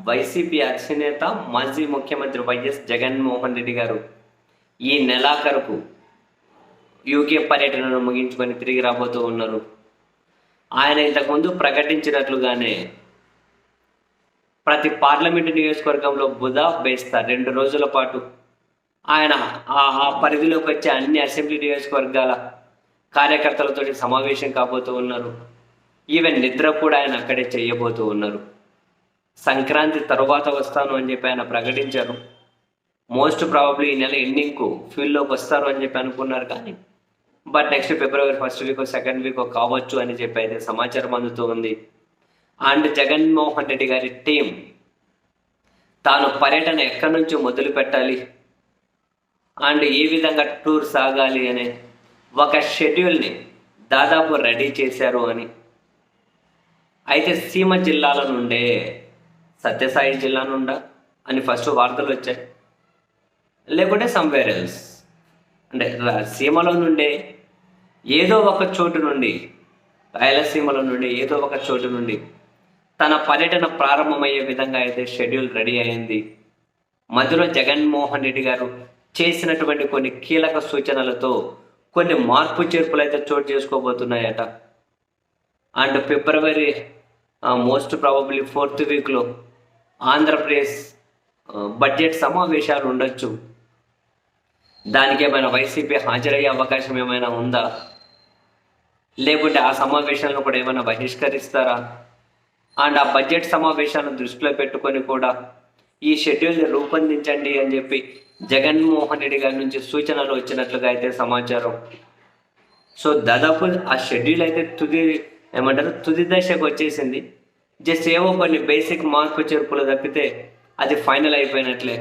YCP అధినేత మాజీ ముఖ్యమంత్రి వైఎస్ జగన్మోహన్ రెడ్డి గారు ఈ నెలాఖరుకు యూకే పర్యటనను ముగించుకొని తిరిగి రాబోతూ ఉన్నారు. ఆయన ఇంతకుముందు ప్రకటించినట్లుగానే ప్రతి పార్లమెంటు నియోజకవర్గంలో బుధ బేస్తా 2 రోజుల పాటు ఆయన ఆ పరిధిలోకి వచ్చే అన్ని అసెంబ్లీ నియోజకవర్గాల కార్యకర్తలతో సమావేశం కాబోతూ ఉన్నారు. ఈవెన్ నిద్ర కూడా ఆయన అక్కడే చేయబోతూ ఉన్నారు. సంక్రాంతి తరువాత వస్తాను అని చెప్పి ఆయన ప్రకటించారు. మోస్ట్ ప్రాబబ్లీ ఈ నెల ఎండింగ్కు ఫీల్డ్లోకి వస్తారు అని చెప్పి అనుకున్నారు. కానీ but next February 1st week 2nd week కావచ్చు అని చెప్పి అయితే సమాచారం అందుతూ ఉంది. అండ్ జగన్మోహన్ రెడ్డి గారి టీం తాను పర్యటన ఎక్కడి నుంచి మొదలు పెట్టాలి అండ్ ఏ విధంగా టూర్ సాగాలి అనే ఒక షెడ్యూల్ని దాదాపు రెడీ చేశారు అని. అయితే సీమ జిల్లాల నుండే సత్యసాయి జిల్లా నుండా అని ఫస్ట్ వార్తలు వచ్చాయి, లేకుంటే సమ్వేర్ ఎల్స్ అంటే సీమలో నుండే ఏదో ఒక చోటు నుండి, రాయలసీమలో నుండి ఏదో ఒక చోటు నుండి తన పర్యటన ప్రారంభమయ్యే విధంగా అయితే షెడ్యూల్ రెడీ అయింది. మధ్యలో జగన్మోహన్ రెడ్డి గారు చేసినటువంటి కొన్ని కీలక సూచనలతో కొన్ని మార్పు చేర్పులు అయితే చోటు చేసుకోబోతున్నాయట. And February most probably 4th వీక్లో ఆంధ్రప్రదేశ్ బడ్జెట్ సమావేశాలు ఉండొచ్చు. దానికి ఏమైనా వైసీపీ హాజరయ్యే అవకాశం ఏమైనా ఉందా, లేకుంటే ఆ సమావేశాలను కూడా ఏమైనా బహిష్కరిస్తారా? అండ్ ఆ బడ్జెట్ సమావేశాలను దృష్టిలో పెట్టుకొని కూడా ఈ షెడ్యూల్ని రూపొందించండి అని చెప్పి జగన్మోహన్ రెడ్డి గారి నుంచి సూచనలు వచ్చినట్లుగా అయితే సమాచారం. సో దాదాపు ఆ షెడ్యూల్ అయితే తుది దశకు వచ్చేసింది. జస్ట్ ఏవో కొన్ని బేసిక్ మార్పు చేర్పులు తప్పితే అది ఫైనల్ అయిపోయినట్లే.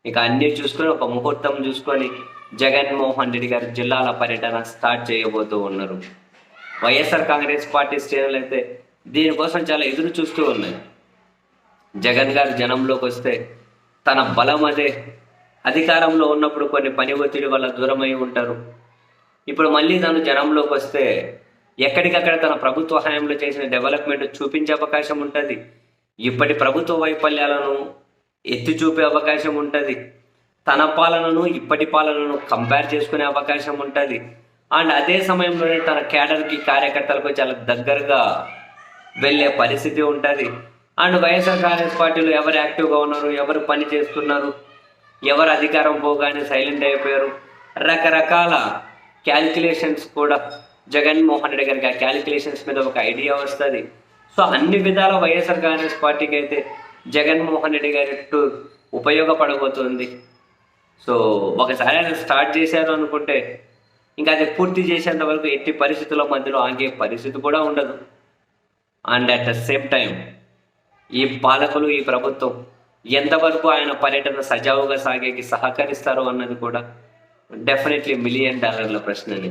ఇక అన్నీ చూసుకొని ఒక ముహూర్తం చూసుకొని జగన్మోహన్ రెడ్డి గారు జిల్లాల పర్యటన స్టార్ట్ చేయబోతూ ఉన్నారు. వైఎస్ఆర్ కాంగ్రెస్ పార్టీ శ్రేణులు అయితే దీనికోసం చాలా ఎదురు చూస్తూ ఉన్నాయి. జగన్ గారు జనంలోకి వస్తే తన బలం అదే. అధికారంలో ఉన్నప్పుడు కొన్ని పని ఒత్తిడి వల్ల దూరమై ఉంటారు. ఇప్పుడు మళ్ళీ తను జనంలోకి వస్తే ఎక్కడికక్కడ తన ప్రభుత్వ హయాంలో చేసిన డెవలప్మెంట్ చూపించే అవకాశం ఉంటుంది. ఇప్పటి ప్రభుత్వ వైఫల్యాలను ఎత్తి చూపే అవకాశం ఉంటుంది. తన పాలనను ఇప్పటి పాలనను కంపేర్ చేసుకునే అవకాశం ఉంటుంది. అండ్ అదే సమయంలోనే తన క్యాడర్కి కార్యకర్తలకు చాలా దగ్గరగా వెళ్ళే పరిస్థితి ఉంటుంది. అండ్ వైఎస్ఆర్ కాంగ్రెస్ పార్టీలో ఎవరు యాక్టివ్గా ఉన్నారు, ఎవరు పని చేస్తున్నారు, ఎవరు అధికారం పోగానే సైలెంట్ అయిపోయారు, రకరకాల క్యాలిక్యులేషన్స్ కూడా జగన్మోహన్ రెడ్డి గారికి ఆ క్యాలిక్యులేషన్స్ మీద ఒక ఐడియా వస్తుంది. సో అన్ని విధాల వైఎస్ఆర్ కాంగ్రెస్ పార్టీకి అయితే జగన్మోహన్ రెడ్డి గారి టూర్ ఉపయోగపడబోతుంది. సో ఒకసారి ఆయన స్టార్ట్ చేశారు అనుకుంటే ఇంకా అది పూర్తి చేసేంత వరకు ఎట్టి పరిస్థితుల మధ్యలో ఆగే పరిస్థితి కూడా ఉండదు. And at the same time ఈ పాలకులు, ఈ ప్రభుత్వం ఎంతవరకు ఆయన పర్యటన సజావుగా సాగేకి సహకరిస్తారు అన్నది కూడా డెఫినెట్లీ $1 మిలియన్ ప్రశ్నని.